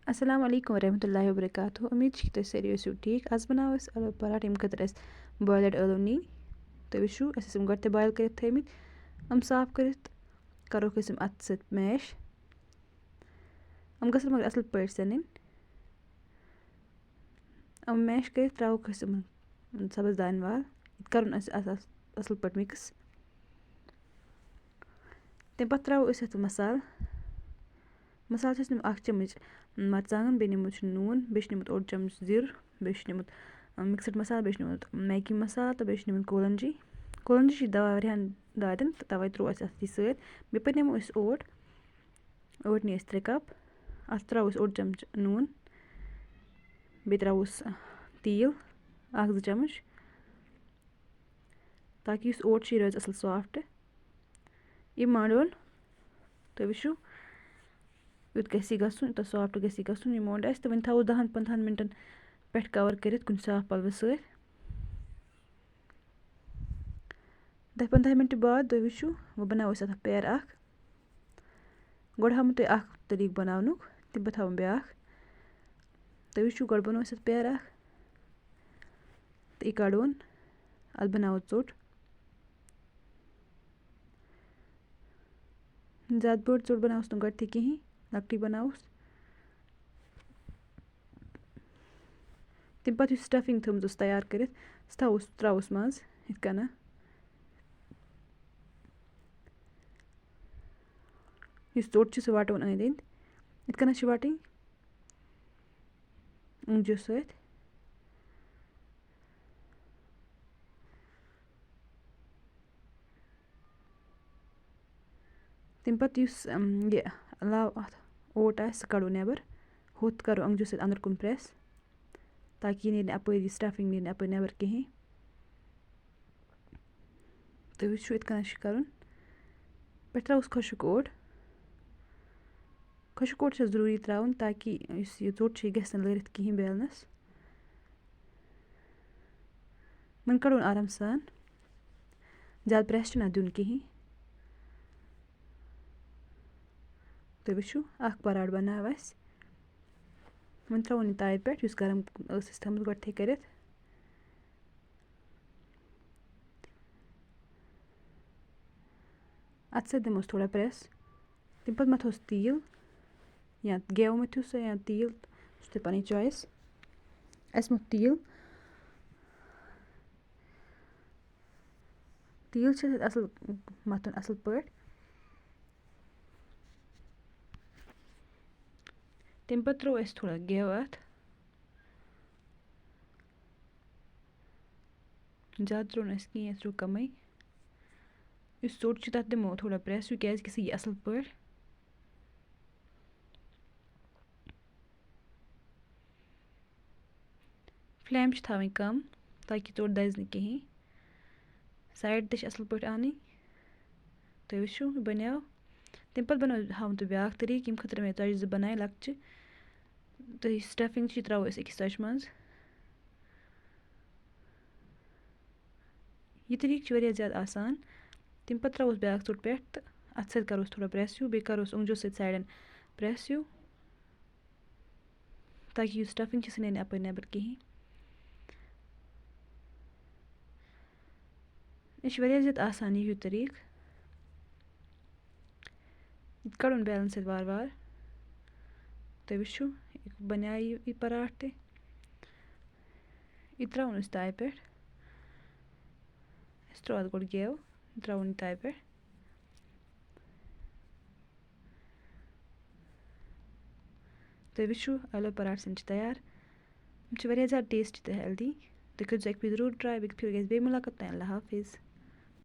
Assalamu alaikum warahmatullahi wabarakatuh. उम्मीद छी तुम सारी ٲسِو ٹھیٖک. آز بناوو أسۍ ٲلوٕ پراٹھ ییٚمہِ خٲطرٕ أسۍ بویلٕڈ ٲلوٕ نی. تُہۍ وٕچھِو أسۍ ٲسۍ یِم گۄڈٕ تہِ بویل کٔرِتھ تھٲیمٕتۍ. یِم صاف کٔرِتھ کَرہوکھ أسۍ یِم اَتھٕ سۭتۍ میش. یِم گژھن مگر اَصٕل پٲٹھۍ سٮ۪نٕنۍ. یِم میش کٔرِتھ ترٛاوہوکھ أسۍ یِمن سبٕز دانہِ وَل. یہِ تہِ کَرُن اَسہِ اَصٕل پٲٹھۍ مِکٕس. تَمہِ پَتہٕ ترٛاوو أسۍ اَتھ مصالہٕ. مصالہٕ چھِ اَسہِ نِمٕتۍ 1 چمچ مرژانٛگن, بیٚیہِ نِمُت چھُ نوٗن, بیٚیہِ چھُ نِمُت 1 چمچ زیُر, بیٚیہِ چھُ نِمُت مِکسٕڈ مصالہٕ, بیٚیہِ چھُ نِمُت میگی مصالہٕ تہٕ بیٚیہِ چھُ نِمُت کولونجی. کولونجی چھِ دوا واریاہَن دادٮ۪ن تہٕ تَوَے ترٛوو اَسہِ اَتھ یہِ سۭتۍ. بیٚیہِ پَتہٕ نِمو أسۍ اوٹ. اوٹ نی اَسہِ 3 کپ. اَتھ ترٛاوو أسۍ 1 چمچ نوٗن. بیٚیہِ ترٛاووس تیٖل 1-2 چمچ تاکہِ یُس اوٹ چھُ یہِ روزِ اَصٕل سافٹ. یہِ مانٛڈوُن تُہۍ وٕچھِو یُتھ گژھِ یہِ گژھُن, یوٗتاہ سافٹ گژھِ یہِ گژھُن یہِ مونٛڈ اَسہِ. تہٕ وۄنۍ تھاوو 10-15 مِنٹَن پٮ۪ٹھ کَوَر کٔرِتھ کُنہِ صاف پَلوٕ سۭتۍ. 10-15 مِنٹہِ بعد تُہۍ وٕچھِو وۄنۍ بَناوو أسۍ اَتھ پیر اَکھ. گۄڈٕ ہاومو تۄہہِ اَکھ طریٖقہٕ بَناونُک, تَمہِ پَتہٕ ہاوُم بیٛاکھ. تُہۍ وٕچھِو گۄڈٕ بَنوو أسۍ اَتھ پیر اَکھ تہٕ یہِ کَڑوُن. اَتھ بَناوو ژوٚٹ. زیادٕ بٔڑ ژوٚٹ بَناووس نہٕ گۄڈٕتھٕے کِہیٖنۍ, لۄکٹٕے بَناووس. تَمہِ پَتہٕ یُس سٹفِنٛگ تھٲومٕژ ٲس تیار کٔرِتھ سُہ ترٛاووس منٛز یِتھ کَنۍ. یُس ژوٚٹ چھِ سُہ وَٹوُن أنٛدۍ أنٛدۍ یِتھ کَنۍ چھِ وَٹٕنۍ اوٚنٛگجو سۭتۍ. تَمہِ پَتہٕ یُس یہِ علاوٕ اَتھ اوٹ آسہِ سُہ کَڑو نٮ۪بر. ہُتھ کَرو اوٚنٛگجو سۭتۍ أنٛدرٕ کُن پرٛٮ۪س تاکہِ یہِ نیرِ نہٕ اَپٲرۍ یہِ سٹفِنٛگ نیرِ نہٕ اَپٲرۍ نٮ۪بر کِہیٖنۍ. تُہۍ وٕچھِو یِتھ کَنۍ چھُ کَرُن. پٮ۪ٹھٕ ترٛاووس خۄشک اوٹ. خۄشک اوٹ چھُ ضروٗری ترٛاوُن تاکہِ یُس یہِ ژوٚٹ چھِ یہِ گژھِ نہٕ لٲرِتھ کِہیٖنۍ بیلنَس. وۄنۍ کَڑوُن آرام سان. زیادٕ پرٛٮ۪س چھُنہٕ اَتھ دیُن کِہیٖنۍ. تُہۍ وٕچھِو اَکھ پراٹھ بَناو اَسہِ. وۄنۍ ترٛاوُن یہِ تایہِ پٮ۪ٹھ یُس گرم ٲس اَسہِ تھٲومٕژ گۄڈٕتھٕے کٔرِتھ. اَتھٕ سۭتۍ دِموس تھوڑا پرٛٮ۪س. تَمہِ پَتہٕ مَتھوس تیٖل یا گٮ۪و مٔتھِو سا یا تیٖل سُہ چھِ تۄہہِ پَنٕنۍ چویِس. اَسہِ موٚتھ تیٖل. تیٖل چھِ اَسہِ اَصٕل مَتھُن اَصٕل پٲٹھۍ. تَمہِ پَتہٕ ترٛوو اَسہِ تھوڑا گٮ۪و اَتھ. زیادٕ ترٛوو نہٕ اَسہِ کِہیٖنۍ, اَسہِ ترٛوو کَمٕے. یُس ژوٚٹ چھِ تَتھ دِمو تھوڑا پرٛٮ۪س ہیوٗ کیٛازِکہِ سُہ یی اَصٕل پٲٹھۍ. فٕلیم چھِ تھاوٕنۍ کَم تاکہِ ژوٚٹ دَزِ نہٕ کِہیٖنۍ. سایِڈ تہِ چھِ اَصٕل پٲٹھۍ اَنٕنۍ. تُہۍ وٕچھِو یہِ بَنیو. تَمہِ پَتہٕ ہاوُن تۄہہِ بیٛاکھ طریٖقہٕ ییٚمہِ خٲطرٕ مےٚ ژۄچہِ 2 بَنایہِ لۄکچہِ. تہٕ یُس سٹفِنٛگ چھِ یہِ ترٛاوو أسۍ أکِس ژۄچہِ منٛز. یہِ طریٖقہٕ چھِ واریاہ زیادٕ آسان. تَمہِ پَتہٕ ترٛاووس بیٛاکھ ژوٚٹ پٮ۪ٹھ تہٕ اَتھٕ سۭتۍ کَروس تھوڑا پرٛٮ۪س ہیوٗ. بیٚیہِ کَروس اوٚنٛگجو سۭتۍ سایڈَن پرٛٮ۪س ہیوٗ تاکہِ یُس سٹفِنٛگ چھِ سُہ نیرِ نہٕ اَپٲرۍ نٮ۪بر کِہیٖنۍ. یہِ چھِ واریاہ زیادٕ آسان یہِ ہیوٗ طریٖقہٕ. یہِ تہِ کَڑُن بیلَن سۭتۍ وارٕ وارٕ. تُہۍ وٕچھِو یہِ بَنیٛاے یہِ پراٹھ تہِ. یہِ ترٛاوُن أسۍ تایہِ پٮ۪ٹھ. اَسہِ ترٛوو اَتھ گۄڈٕ گٮ۪و. یہِ ترٛاوُن یہِ تایہِ پٮ۪ٹھ. تُہۍ وٕچھِو آلوٗ پراٹھ سٲنۍ چھِ تیار. یِم چھِ واریاہ زیادٕ ٹیسٹی تہٕ ہٮ۪لدی. تُہۍ کٔرۍزیو اَکہِ پھِرِ ضروٗر ٹرٛاے. بیٚکہِ پھِرِ گژھِ بیٚیہِ مُلاقات. تانۍ اللہ حافِظ.